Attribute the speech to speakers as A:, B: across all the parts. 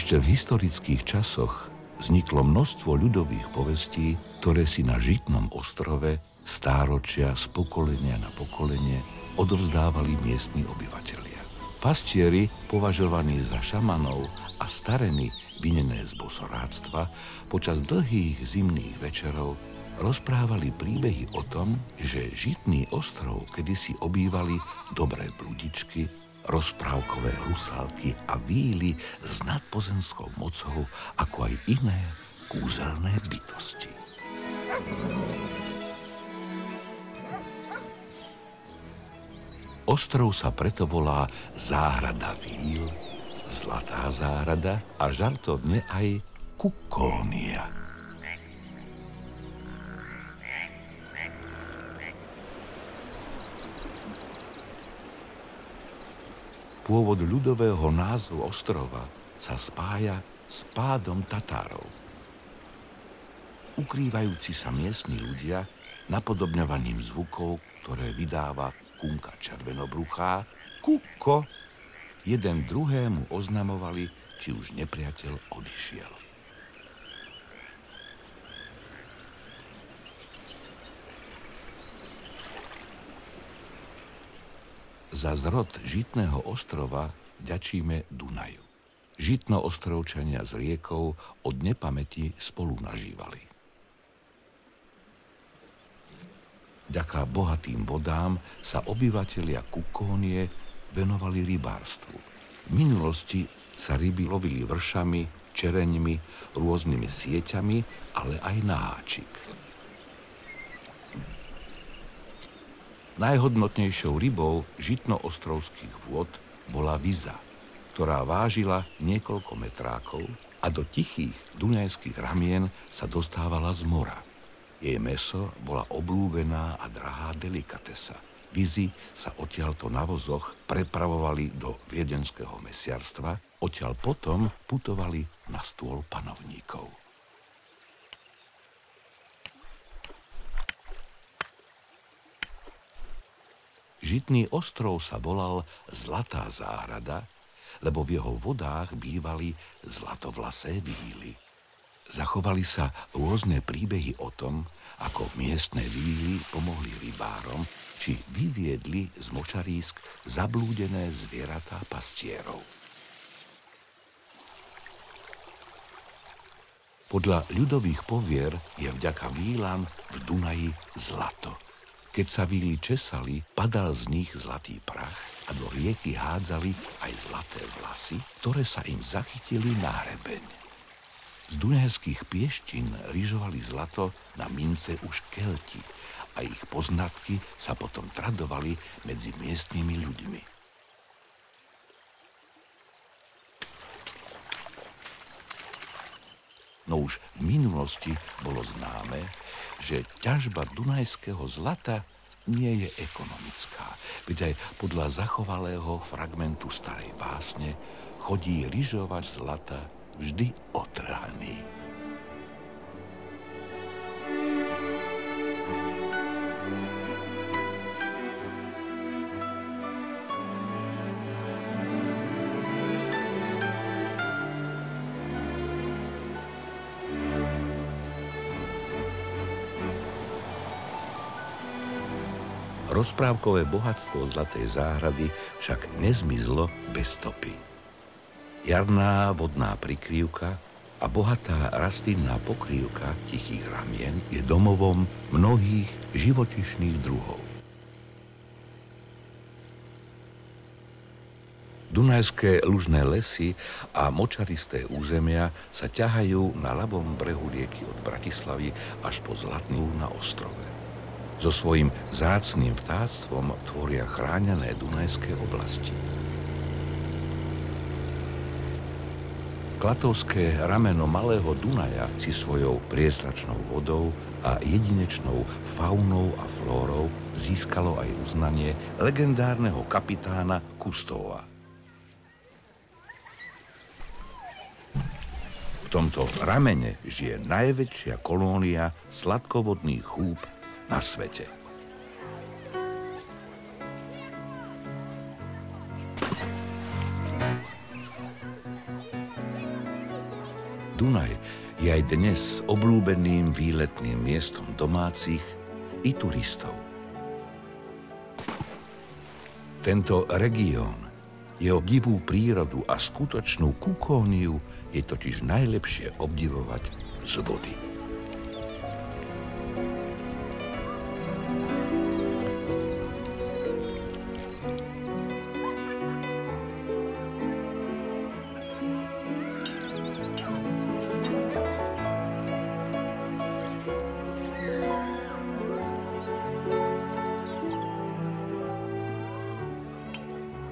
A: Ešte v historických časoch vzniklo množstvo ľudových povestí, ktoré si na Žitnom ostrove stáročia z pokolenia na pokolenie odovzdávali miestni obyvatelia. Pastieri, považovaní za šamanov a stareny vinené z bosoráctva, počas dlhých zimných večerov rozprávali príbehy o tom, že Žitný ostrov kedysi obývali dobré bludičky, rozprávkové rusalky a víly s nadpozemskou mocou, ako aj iné kúzelné bytosti. Ostrov sa preto volá Záhrada víl, Zlatá záhrada a žartovne aj Kukónia. Pôvod ľudového názvu ostrova sa spája s pádom Tatárov. Ukrývajúci sa miestni ľudia napodobňovaním zvukov, ktoré vydáva kunka červenobruchá, kuko, jeden druhému oznamovali, či už nepriateľ odišiel. Za zrod Žitného ostrova vďačíme Dunaju. Žitnoostrovčania s riekou od nepamäti spolu nažívali. Vďaka bohatým vodám sa obyvatelia Kukónie venovali rybárstvu. V minulosti sa ryby lovili vršami, čereňmi, rôznymi sieťami, ale aj na háčik. Najhodnotnejšou rybou žitnoostrovských vôd bola viza, ktorá vážila niekoľko metrákov a do tichých dunajských ramien sa dostávala z mora. Jej mäso bola obľúbená a drahá delikatesa. Vizy sa odtiaľto na vozoch prepravovali do viedenského mesiarstva, odtiaľ potom putovali na stôl panovníkov. Žitný ostrov sa volal Zlatá záhrada, lebo v jeho vodách bývali zlatovlasé víly. Zachovali sa rôzne príbehy o tom, ako miestne víly pomohli rybárom, či vyviedli z močarísk zablúdené zvieratá pastierov. Podľa ľudových povier je vďaka vílan v Dunaji zlato. Keď sa víly česali, padal z nich zlatý prach a do rieky hádzali aj zlaté vlasy, ktoré sa im zachytili na hrebeň. Z dunajských pieštín ryžovali zlato na mince už Kelti a ich poznatky sa potom tradovali medzi miestnymi ľuďmi. No už v minulosti bolo známe, že ťažba dunajského zlata nie je ekonomická, veď aj podľa zachovalého fragmentu starej básne chodí ryžovač zlata vždy otrhaný. Rozprávkové bohatstvo Zlatej záhrady však nezmizlo bez stopy. Jarná vodná prikrývka a bohatá rastlinná pokrývka tichých ramien je domovom mnohých živočíšnych druhov. Dunajské lužné lesy a močaristé územia sa ťahajú na ľavom brehu rieky od Bratislavy až po Zlatnú na ostrove. So svojím vzácnym vtáctvom tvoria chránené dunajské oblasti. Klatovské rameno Malého Dunaja si svojou priezračnou vodou a jedinečnou faunou a flórou získalo aj uznanie legendárneho kapitána Kustova. V tomto ramene žije najväčšia kolónia sladkovodných chúb na svete. Dunaj je aj dnes obľúbeným výletným miestom domácich i turistov. Tento región, jeho divú prírodu a skutočnú kukóniu je totiž najlepšie obdivovať z vody.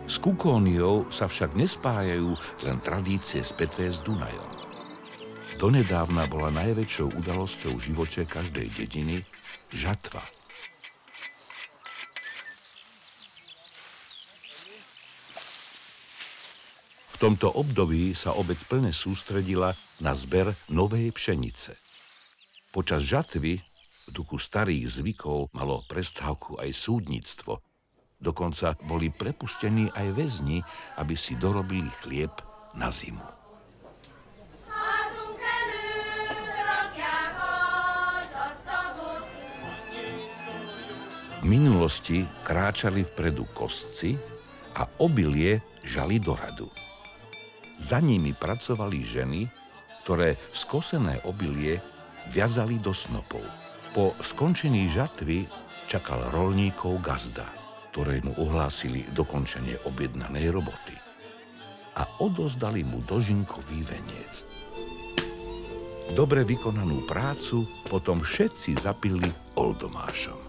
A: S kukóniou sa však nespájajú len tradície späté s Dunajom. Donedávna bola najväčšou udalosťou v živote každej dediny žatva. V tomto období sa obec plne sústredila na zber novej pšenice. Počas žatvy v duchu starých zvykov malo prestávku aj súdnictvo. Dokonca boli prepustení aj väzni, aby si dorobili chlieb na zimu. V minulosti kráčali vpredu kosci a obilie žali do radu. Za nimi pracovali ženy, ktoré skosené obilie viazali do snopov. Po skončení žatvy čakal roľníkov gazda, ktorému ohlásili dokončenie objednanej roboty a odozdali mu dožinkový veniec. Dobre vykonanú prácu potom všetci zapili oldomášom.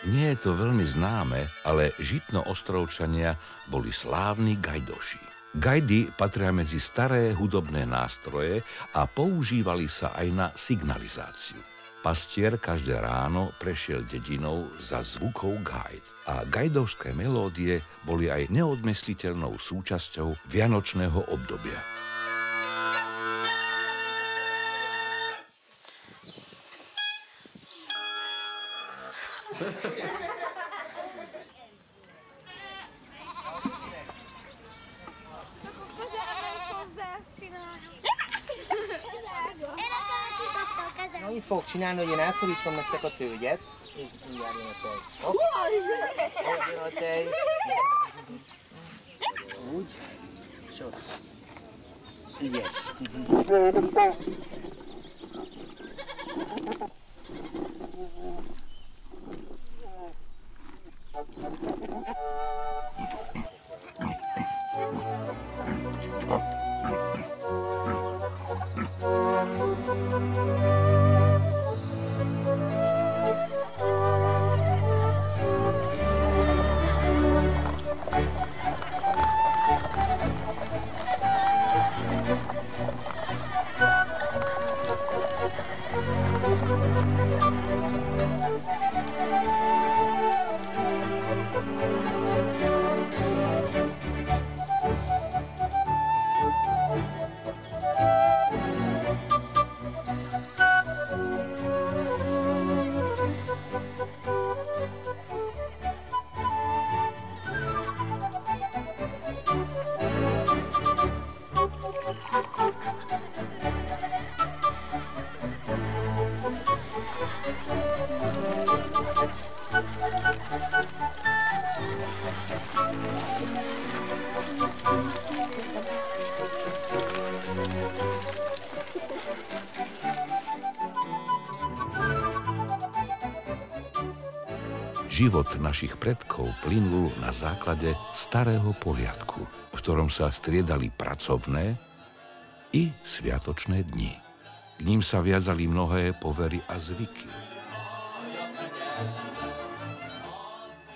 A: Nie je to veľmi známe, ale Žitnoostrovčania boli slávni gajdoši. Gajdy patria medzi staré hudobné nástroje a používali sa aj na signalizáciu. Pastier každé ráno prešiel dedinou za zvukov gajd a gajdovské melódie boli aj neodmysliteľnou súčasťou vianočného obdobia.
B: Annyit fogok csinálni, hogy én elszorítom nektek a tölgyet, és mindjárt jön a tej. Hopp! Jön a tej. Úgy. És ott. Ügyes.
A: Život našich predkov plynul na základe starého poriadku, v ktorom sa striedali pracovné i sviatočné dni. K ním sa viazali mnohé povery a zvyky.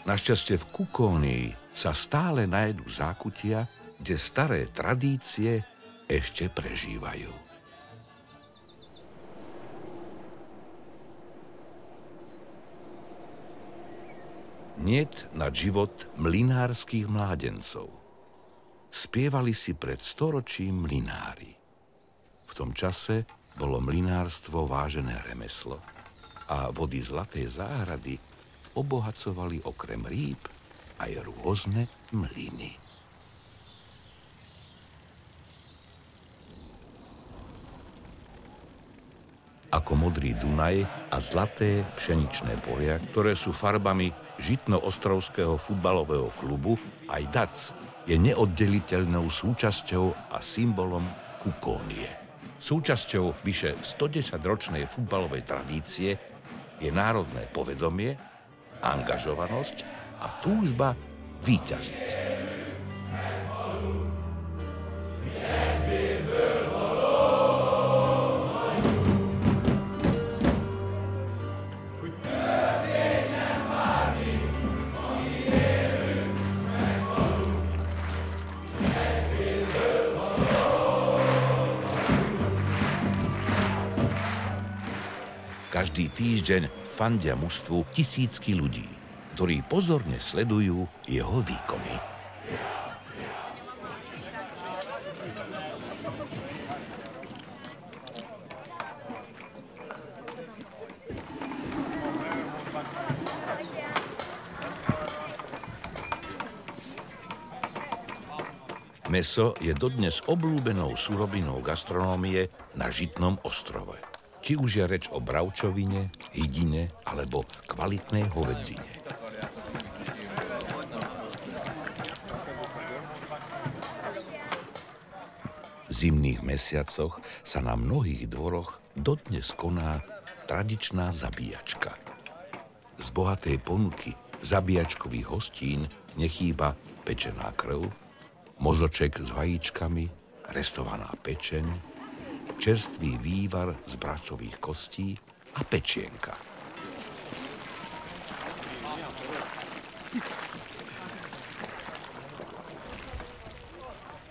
A: Našťastie v Kukónii sa stále nájdu zákutia, kde staré tradície ešte prežívajú. Niet nad život mlynárskych mládencov. spievali si pred storočím mlynári. V tom čase bolo mlynárstvo vážené remeslo a vody Zlatej záhrady obohacovali okrem rýb aj rôzne mlyny. Ako modrý Dunaj a zlaté pšeničné polia, ktoré sú farbami Žitnoostrovského futbalového klubu, aj DAC je neoddeliteľnou súčasťou a symbolom Kukónie. Súčasťou vyše 110-ročnej futbalovej tradície je národné povedomie, angažovanosť a túžba víťaziť. Každý týždeň fandia mužstvu tisícky ľudí, ktorí pozorne sledujú jeho výkony. Mäso je dodnes obľúbenou surovinou gastronómie na Žitnom ostrove. Či už je reč o bravčovine, hydine alebo kvalitnej hovädzine. V zimných mesiacoch sa na mnohých dvoroch dodnes koná tradičná zabíjačka. Z bohatej ponuky zabíjačkových hostín nechýba pečená krv, mozoček s vajíčkami, restovaná pečeň, čerstvý vývar z bravčových kostí a pečienka.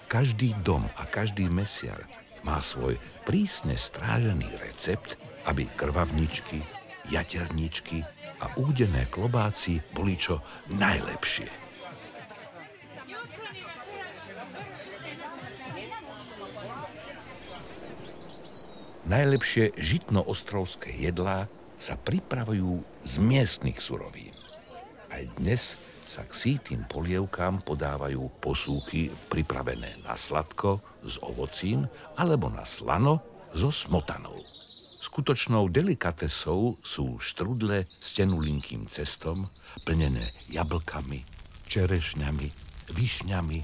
A: Každý dom a každý mesiar má svoj prísne strážený recept, aby krvavničky, jaterničky a údené klobáci boli čo najlepšie. Najlepšie žitnoostrovské jedlá sa pripravujú z miestnych surovín. Aj dnes sa k sýtym polievkám podávajú posúchy pripravené na sladko s ovocím alebo na slano so smotanou. Skutočnou delikatesou sú štrudle s tenulinkým cestom, plnené jablkami, čerešňami, višňami,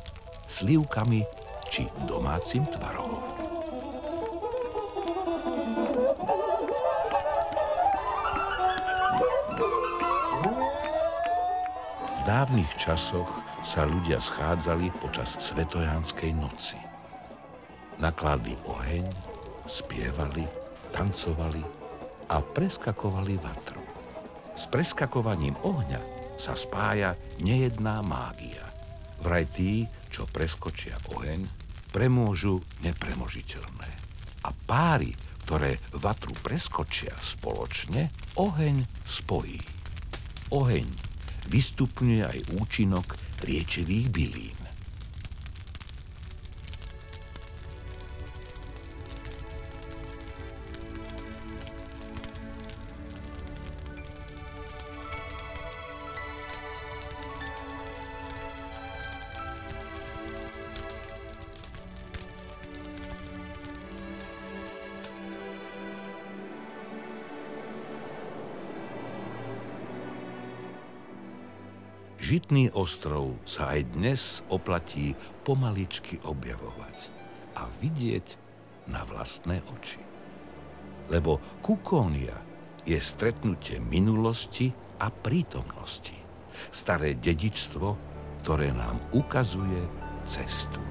A: slivkami či domácim tvarohom. V dávnych časoch sa ľudia schádzali počas Svetojánskej noci. Nakladli oheň, spievali, tancovali a preskakovali vatru. S preskakovaním ohňa sa spája nejedná mágia. Vraj tí, čo preskočia oheň, premôžu nepremožiteľné. A páry, ktoré vatru preskočia spoločne, oheň spojí. Oheň vystupňuje aj účinok liečivých bylín. Žitný ostrov sa aj dnes oplatí pomaličky objavovať a vidieť na vlastné oči. Lebo Kukónia je stretnutie minulosti a prítomnosti. Staré dedičstvo, ktoré nám ukazuje cestu.